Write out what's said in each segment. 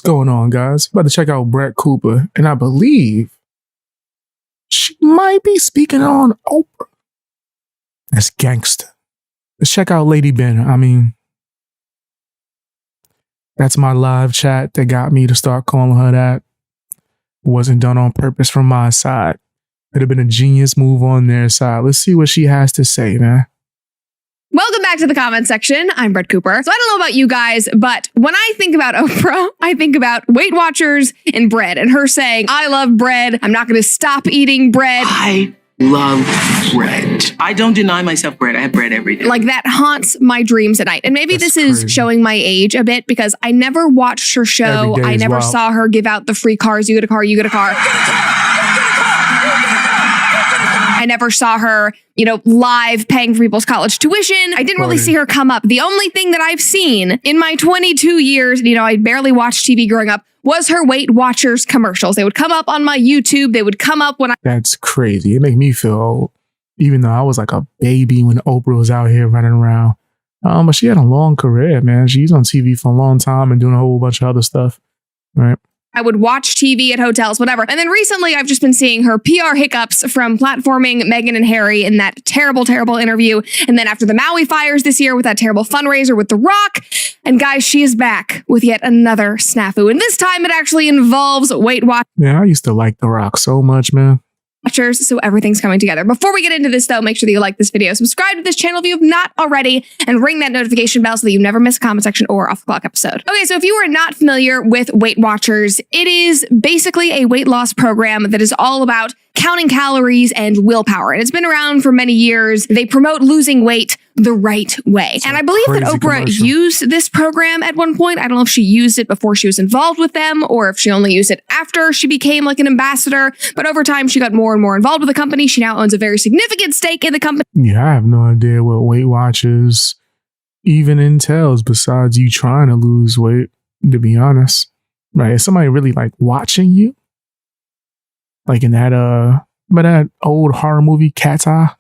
going on, guys? About to check out Brett Cooper, and I believe she might be speaking on Oprah. That's gangster. Let's check out Lady Ben. I mean, that's my live chat that got me to start calling her that. Wasn't done on purpose from my side. It'd have been a genius move on their side. Let's see what she has to say, man. Welcome back to the comment section. I'm Brett Cooper. So I don't know about you guys, but when I think about Oprah, I think about Weight Watchers and bread and her saying, I love bread. I'm not going to stop eating bread. I love bread. I don't deny myself bread. I have bread every day. Like that haunts my dreams at night. And maybe That's this crazy. is showing my age a bit because I never watched her show. Every day I is never wild. saw her give out the free cars. You get a car, you get a car. I never saw her, live paying for people's college tuition. I didn't really see her come up. The only thing that I've seen in my 22 years, I barely watched TV growing up, was her Weight Watchers commercials. They would come up on my YouTube. They would come up when I... That's crazy. It make me feel old, even though I was like a baby when Oprah was out here running around. But she had a long career, man. She's on TV for a long time and doing a whole bunch of other stuff, right? I would watch TV at hotels, whatever. And then recently, I've just been seeing her PR hiccups from platforming Meghan and Harry in that terrible, terrible interview. And then after the Maui fires this year with that terrible fundraiser with The Rock. And guys, she is back with yet another snafu. And this time it actually involves Weight Man, I used to like The Rock so much, man. Watchers, so everything's coming together. Before we get into this, though, make sure that you like this video, subscribe to this channel if you have not already, and ring that notification bell so that you never miss a comment section or off the clock episode. Okay, so if you are not familiar with Weight Watchers, it is basically a weight loss program that is all about counting calories and willpower. And it's been around for many years. They promote losing weight the right way. And I believe that Oprah used this program at one point. I don't know if she used it before she was involved with them or if she only used it after she became like an ambassador. But over time, she got more and more involved with the company. She now owns a very significant stake in the company. Yeah, I have no idea what Weight Watchers even entails besides you trying to lose weight, to be honest. Right? Is somebody really like watching you? Like in that old horror movie, Cat's Eye?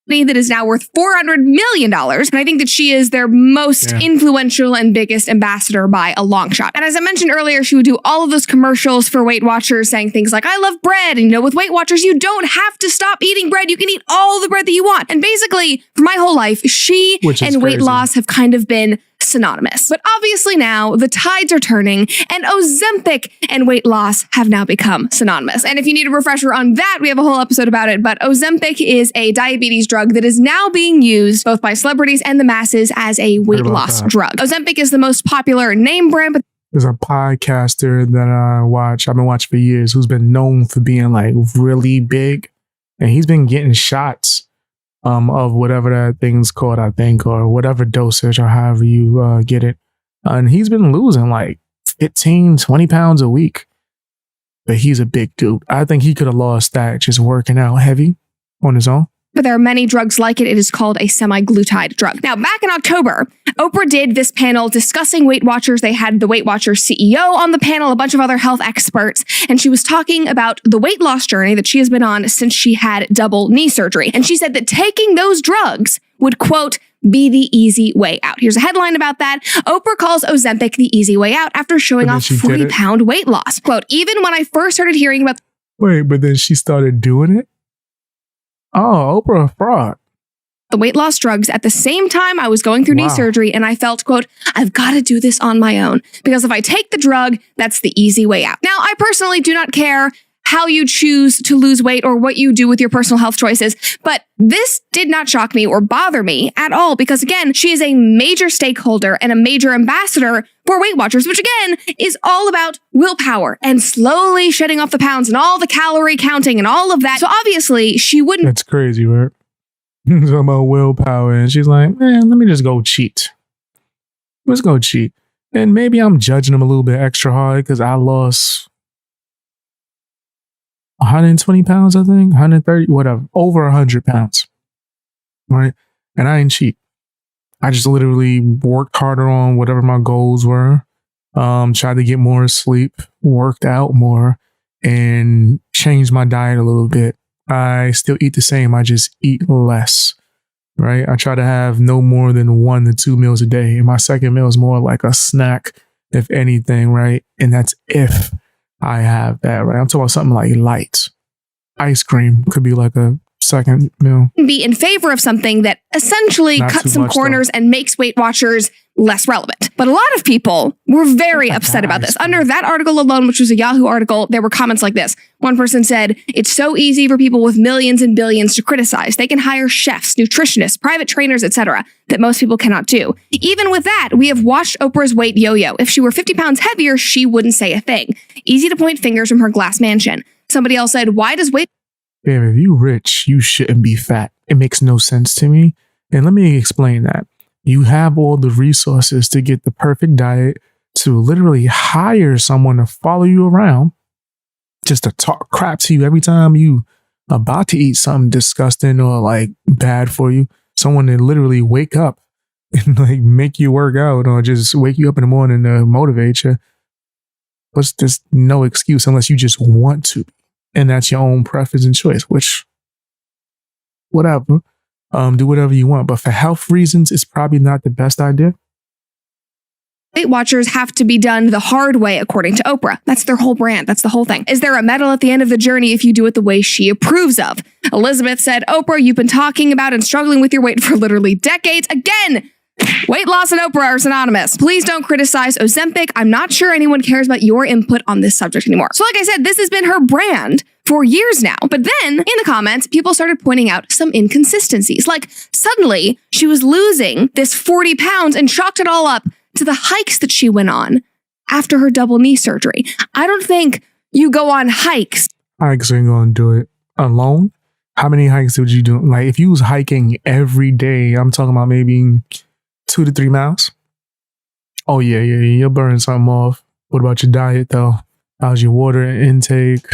That is now worth $400 million. And I think that she is their most influential and biggest ambassador by a long shot. And as I mentioned earlier, she would do all of those commercials for Weight Watchers saying things like, I love bread. And with Weight Watchers, you don't have to stop eating bread. You can eat all the bread that you want. And basically, for my whole life, she and weight loss have kind of been synonymous. But obviously now the tides are turning and Ozempic and weight loss have now become synonymous. And if you need a refresher on that, we have a whole episode about it. But Ozempic is a diabetes drug that is now being used both by celebrities and the masses as a weight loss drug. Ozempic is the most popular name brand, but there's a podcaster that I've been watching for years, who's been known for being like really big. And he's been getting shots of whatever that thing's called, I think, or whatever dosage or however you get it. And he's been losing like 15, 20 pounds a week. But he's a big dude. I think he could have lost that just working out heavy on his own. But there are many drugs like it. It is called a semaglutide drug. Now, back in October, Oprah did this panel discussing Weight Watchers. They had the Weight Watchers CEO on the panel, a bunch of other health experts, and she was talking about the weight loss journey that she has been on since she had double knee surgery. And she said that taking those drugs would, quote, be the easy way out. Here's a headline about that. Oprah calls Ozempic the easy way out after showing off 40-pound weight loss. Quote, even when I first started hearing about... Wait, but then she started doing it? Oh, Oprah, a fraud. The weight loss drugs at the same time I was going through knee surgery, and I felt, quote, I've got to do this on my own because if I take the drug, that's the easy way out. Now, I personally do not care how you choose to lose weight or what you do with your personal health choices, but this did not shock me or bother me at all because, again, she is a major stakeholder and a major ambassador for Weight Watchers, which, again, is all about willpower and slowly shedding off the pounds and all the calorie counting and all of that. So obviously, she wouldn't... That's crazy, right? Talking about willpower, and she's like, man, let me just go cheat. Let's go cheat. And maybe I'm judging him a little bit extra hard because I lost 120 pounds, I think, 130, whatever, over 100 pounds, right? And I ain't cheat. I just literally worked harder on whatever my goals were, tried to get more sleep, worked out more, and changed my diet a little bit. I still eat the same. I just eat less, right? I try to have no more than 1 to 2 meals a day. And my second meal is more like a snack if anything, right? And that's if I have that, right? I'm talking about something like light. Ice cream could be like a second meal. Be in favor of something that essentially Not cuts too some much, corners and makes Weight Watchers less relevant. But a lot of people were very upset about this. Under that article alone, which was a Yahoo article, there were comments like this. One person said, "It's so easy for people with millions and billions to criticize. They can hire chefs, nutritionists, private trainers, etc. that most people cannot do. Even with that, we have watched Oprah's weight yo-yo. If she were 50 pounds heavier, she wouldn't say a thing. Easy to point fingers from her glass mansion." Somebody else said, "Why does weight..." Damn, if you rich, you shouldn't be fat. It makes no sense to me. And let me explain that. You have all the resources to get the perfect diet, to literally hire someone to follow you around, just to talk crap to you every time you about to eat something disgusting or like bad for you. Someone to literally wake up and like make you work out or just wake you up in the morning to motivate you. But there's no excuse unless you just want to. And that's your own preference and choice, which, whatever, do whatever you want. But for health reasons, it's probably not the best idea. Weight Watchers have to be done the hard way, according to Oprah. That's their whole brand. That's the whole thing. Is there a medal at the end of the journey if you do it the way she approves of? Elizabeth said, "Oprah, you've been talking about and struggling with your weight for literally decades. Again, weight loss and Oprah are synonymous. Please don't criticize Ozempic. I'm not sure anyone cares about your input on this subject anymore." So like I said, this has been her brand for years now. But then in the comments, people started pointing out some inconsistencies. Like suddenly she was losing this 40 pounds and chalked it all up to the hikes that she went on after her double knee surgery. I don't think you go on hikes. Hikes ain't gonna do it alone. How many hikes would you do? Like if you was hiking every day, I'm talking about maybe 2 to 3 miles. Oh yeah, you'll burn something off. What about your diet though? How's your water intake?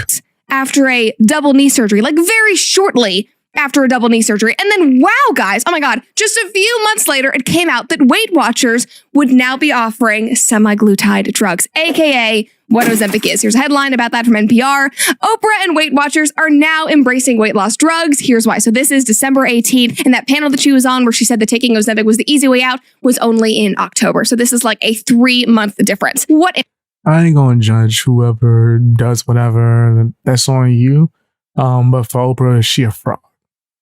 After a double knee surgery, like very shortly after a double knee surgery. And then, wow, guys, oh my God, just a few months later, it came out that Weight Watchers would now be offering semaglutide drugs, aka what Ozempic is. Here's a headline about that from NPR. Oprah and Weight Watchers are now embracing weight loss drugs. Here's why. So this is December 18th, and that panel that she was on where she said that taking Ozempic was the easy way out was only in October. So this is like a 3-month difference. What if I ain't gonna judge whoever does whatever. That's on you. But for Oprah, she a fraud.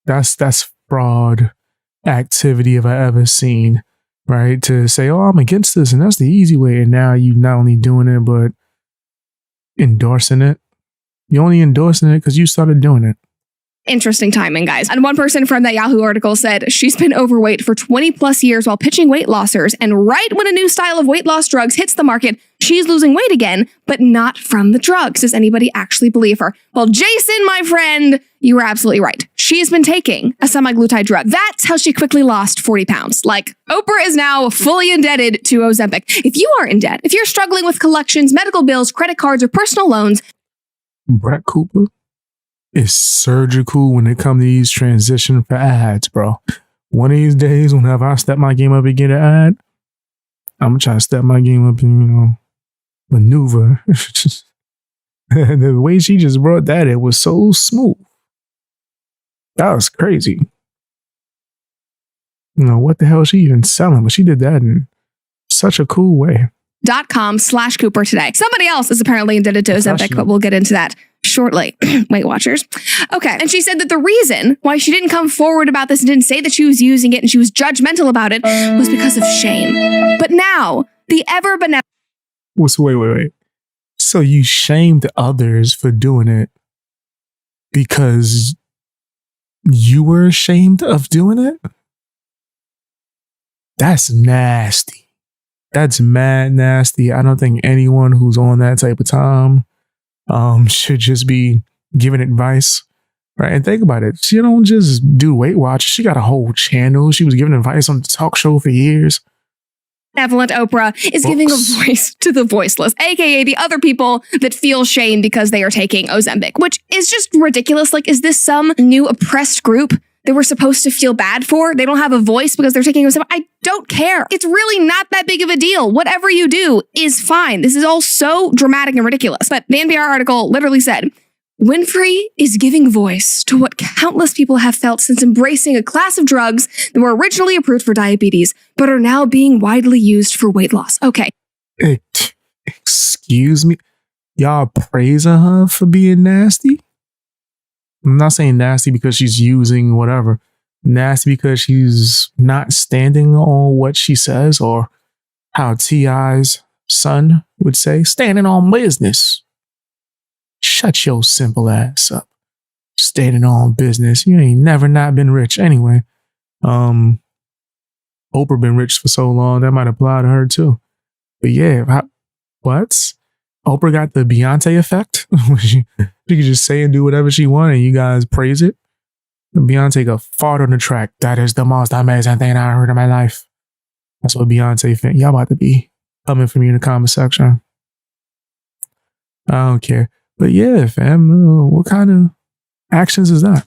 That's fraud activity if I ever seen. Right? To say, "Oh, I'm against this," and that's the easy way. And now you not only doing it, but endorsing it. You're only endorsing it because you started doing it. Interesting timing, guys. And one person from that Yahoo article said she's been overweight for 20 plus years while pitching weight lossers. And right when a new style of weight loss drugs hits the market, she's losing weight again, but not from the drugs. Does anybody actually believe her? Well, Jason, my friend, you were absolutely right. She's been taking a semaglutide drug. That's how she quickly lost 40 pounds. Like, Oprah is now fully indebted to Ozempic. If you are in debt, if you're struggling with collections, medical bills, credit cards, or personal loans, Brett Cooper is surgical when it comes to these transition for ads, bro. One of these days, whenever I step my game up and get an ad, I'm gonna try to step my game up and, maneuver. The way she just brought that in was so smooth. That was crazy. What the hell is she even selling? But she did that in such a cool way. .com/Cooper today. Somebody else is apparently indebted to Ozempic, but we'll get into that shortly. Weight Watchers. Okay. And she said that the reason why she didn't come forward about this and didn't say that she was using it and she was judgmental about it was because of shame. But now, the ever benevolent... Wait. So you shamed others for doing it because you were ashamed of doing it? That's nasty. That's mad nasty. I don't think anyone who's on that type of time should just be giving advice, right? And think about it. She don't just do Weight Watchers. She got a whole channel. She was giving advice on the talk show for years. Benevolent Oprah is giving a voice to the voiceless, aka the other people that feel shame because they are taking Ozempic, which is just ridiculous. Like, is this some new oppressed group that we're supposed to feel bad for? They don't have a voice because they're taking Ozempic. I don't care. It's really not that big of a deal. Whatever you do is fine. This is all so dramatic and ridiculous. But the NPR article literally said, Winfrey is giving voice to what countless people have felt since embracing a class of drugs that were originally approved for diabetes, but are now being widely used for weight loss. Okay. Excuse me? Y'all praising her for being nasty? I'm not saying nasty because she's using whatever. Nasty because she's not standing on what she says, or how T.I.'s son would say, standing on business. Shut your simple ass up. Standing on business. You ain't never not been rich anyway. Oprah been rich for so long, that might apply to her too. But yeah, what? Oprah got the Beyonce effect? she could just say and do whatever she wanted and you guys praise it. Beyonce got fart on the track. That is the most amazing thing I heard in my life. That's what Beyonce think. Y'all about to be coming from me in the comment section. I don't care. But yeah, fam, what kind of actions is that?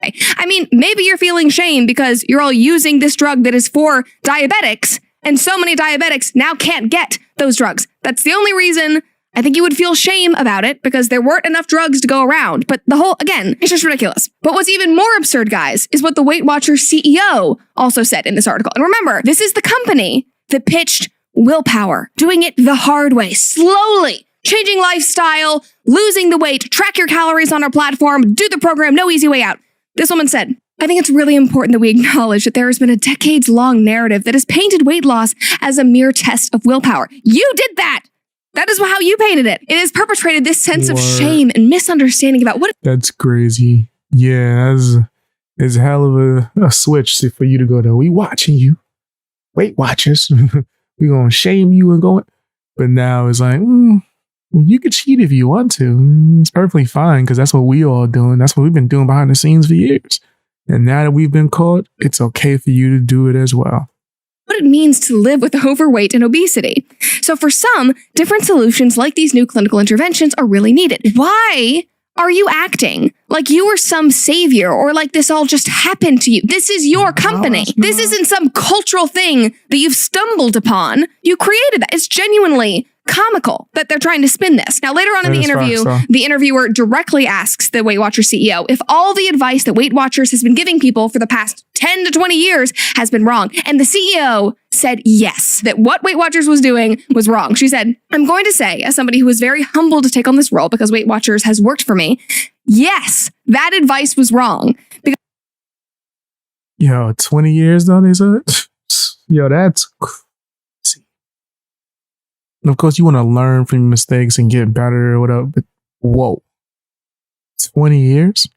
I mean, maybe you're feeling shame because you're all using this drug that is for diabetics, and so many diabetics now can't get those drugs. That's the only reason I think you would feel shame about it, because there weren't enough drugs to go around. But again, it's just ridiculous. But what's even more absurd, guys, is what the Weight Watchers CEO also said in this article. And remember, this is the company that pitched willpower, doing it the hard way, slowly, changing lifestyle, losing the weight, track your calories on our platform, do the program, no easy way out. This woman said, I think it's really important that we acknowledge that there has been a decades-long narrative that has painted weight loss as a mere test of willpower. You did that! That is how you painted it. It has perpetrated this sense of shame and misunderstanding about what... That's crazy. Yeah, that's hell of a switch for you to go to. We watching you. Weight Watchers. We gonna shame you and going... But now it's like, you could cheat if you want to. It's perfectly fine because that's what we all doing. That's what we've been doing behind the scenes for years. And now that we've been caught, it's okay for you to do it as well. What it means to live with overweight and obesity. So for some, different solutions like these new clinical interventions are really needed. Why are you acting like you were some savior or like this all just happened to you? This is your company. This isn't some cultural thing that you've stumbled upon. You created that. It's genuinely comical that they're trying to spin this. Now, later on in the interview, the interviewer directly asks the Weight Watchers CEO if all the advice that Weight Watchers has been giving people for the past 10 to 20 years has been wrong. And the CEO said yes, that what Weight Watchers was doing was wrong. She said, I'm going to say, as somebody who is very humbled to take on this role because Weight Watchers has worked for me, yes, that advice was wrong. Yo, 20 years though, they said? Yo, that's crazy. And of course, you want to learn from your mistakes and get better or whatever, but whoa, 20 years?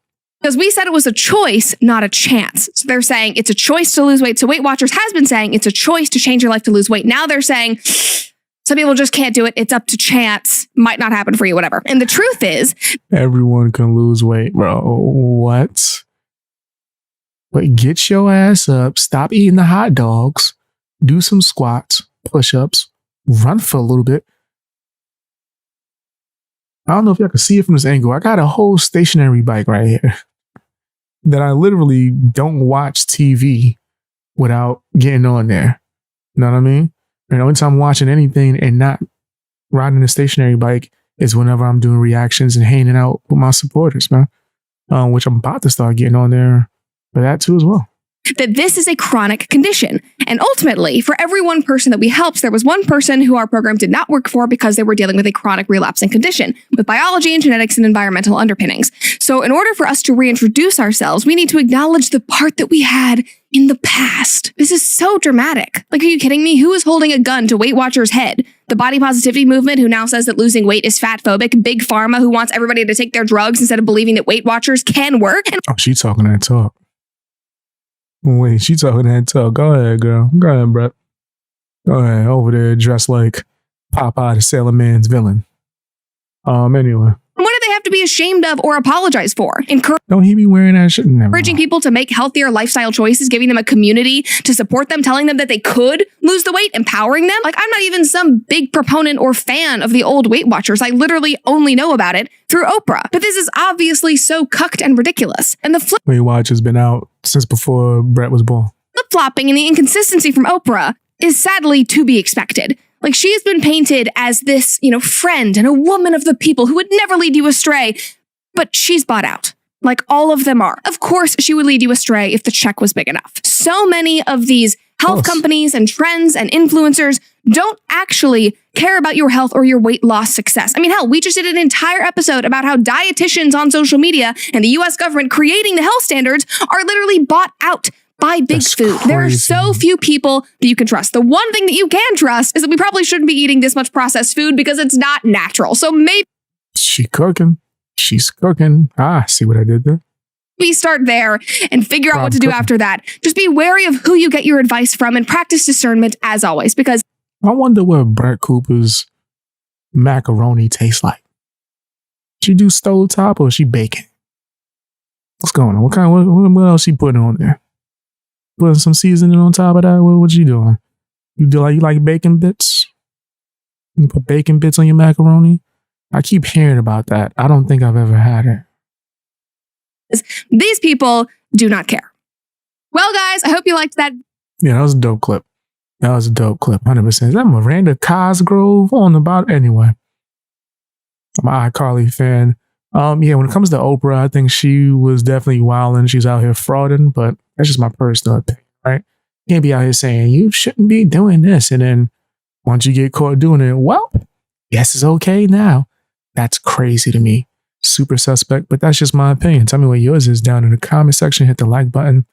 Because we said it was a choice, not a chance. So they're saying it's a choice to lose weight. So Weight Watchers has been saying it's a choice to change your life to lose weight. Now they're saying some people just can't do it. It's up to chance. Might not happen for you, whatever. And the truth is, everyone can lose weight, bro. What? But get your ass up, stop eating the hot dogs, do some squats, push-ups, run for a little bit. I don't know if y'all can see it from this angle. I got a whole stationary bike right here that I literally don't watch TV without getting on there. You know what I mean? And the only time I'm watching anything and not riding a stationary bike is whenever I'm doing reactions and hanging out with my supporters, man. Which I'm about to start getting on there for that too as well. That this is a chronic condition. And ultimately, for every one person that we helped, there was one person who our program did not work for because they were dealing with a chronic relapsing condition with biology and genetics and environmental underpinnings. So in order for us to reintroduce ourselves, we need to acknowledge the part that we had in the past. This is so dramatic. Like, are you kidding me? Who is holding a gun to Weight Watchers' head? The body positivity movement, who now says that losing weight is fat phobic. Big Pharma, who wants everybody to take their drugs instead of believing that Weight Watchers can work. And she's talking that talk. Wait, she talking that talk. Go ahead, girl. Go ahead, Brett. Go ahead. Over there dressed like Popeye the Sailor Man's villain. Anyway. What do they have to be ashamed of or apologize for? Don't he be wearing that shit? Encouraging people to make healthier lifestyle choices, giving them a community to support them, telling them that they could lose the weight, empowering them. Like, I'm not even some big proponent or fan of the old Weight Watchers. I literally only know about it through Oprah. But this is obviously so cucked and ridiculous. And the Weight Watch has been out since before Brett was born. Flip-flopping and the inconsistency from Oprah is sadly to be expected. Like, she has been painted as this, friend and a woman of the people who would never lead you astray, but she's bought out. Like, all of them are. Of course, she would lead you astray if the check was big enough. So many of these health companies and trends and influencers don't actually care about your health or your weight loss success. I mean, hell, we just did an entire episode about how dietitians on social media and the US government creating the health standards are literally bought out by big food. There are so few people that you can trust. The one thing that you can trust is that we probably shouldn't be eating this much processed food because it's not natural. So maybe she's cooking. See what I did there? Start there and figure out what to do after that. Just be wary of who you get your advice from and practice discernment as always, because I wonder what Brett Cooper's macaroni tastes like. She do stove top or she baking? What's going on? What else she putting on there? Putting some seasoning on top of that? What you doing? You like bacon bits? You put bacon bits on your macaroni? I keep hearing about that. I don't think I've ever had it. These people do not care. Well, guys, I hope you liked that. Yeah, that was a dope clip. 100%. Is that Miranda Cosgrove on about anyway? I'm an iCarly fan. Yeah, when it comes to Oprah, I think she was definitely wilding. She's out here frauding, but that's just my personal opinion, right? You can't be out here saying you shouldn't be doing this, and then once you get caught doing it, well, yes, it's okay now. That's crazy to me. Super suspect, but that's just my opinion. Tell me what yours is down in the comment section. Hit the like button,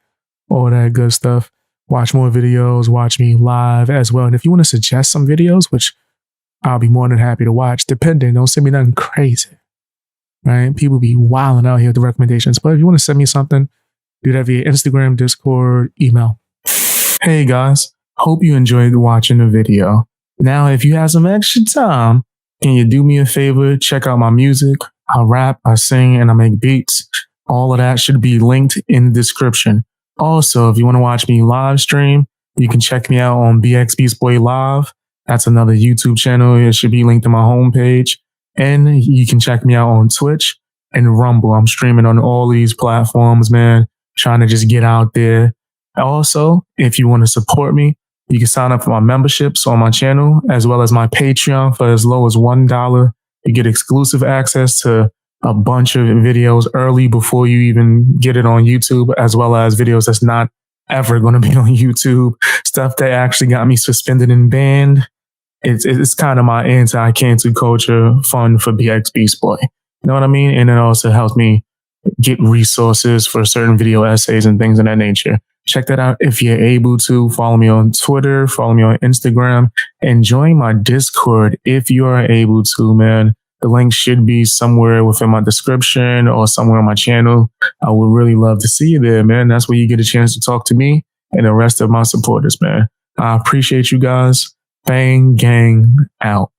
all that good stuff. Watch more videos, watch me live as well. And if you want to suggest some videos, which I'll be more than happy to watch, depending, don't send me nothing crazy, right? People be wilding out here with the recommendations. But if you want to send me something, do that via Instagram, Discord, email. Hey guys, hope you enjoyed watching the video. Now, if you have some extra time, can you do me a favor? Check out my music. I rap, I sing, and I make beats. All of that should be linked in the description. Also, if you want to watch me live stream, you can check me out on BX Beast Boy Live. That's another YouTube channel. It should be linked to my homepage. And you can check me out on Twitch and Rumble. I'm streaming on all these platforms, man. Trying to just get out there. Also, if you want to support me, you can sign up for my memberships on my channel, as well as my Patreon for as low as $1. You get exclusive access to a bunch of videos early before you even get it on YouTube, as well as videos that's not ever going to be on YouTube. Stuff that actually got me suspended and banned. It's kind of my anti-cancel culture fund for BX Beast Boy. You know what I mean? And it also helps me get resources for certain video essays and things of that nature. Check that out if you're able to. Follow me on Twitter, follow me on Instagram, and join my Discord if you are able to, man. The link should be somewhere within my description or somewhere on my channel. I would really love to see you there, man. That's where you get a chance to talk to me and the rest of my supporters, man. I appreciate you guys. Bang, gang, out.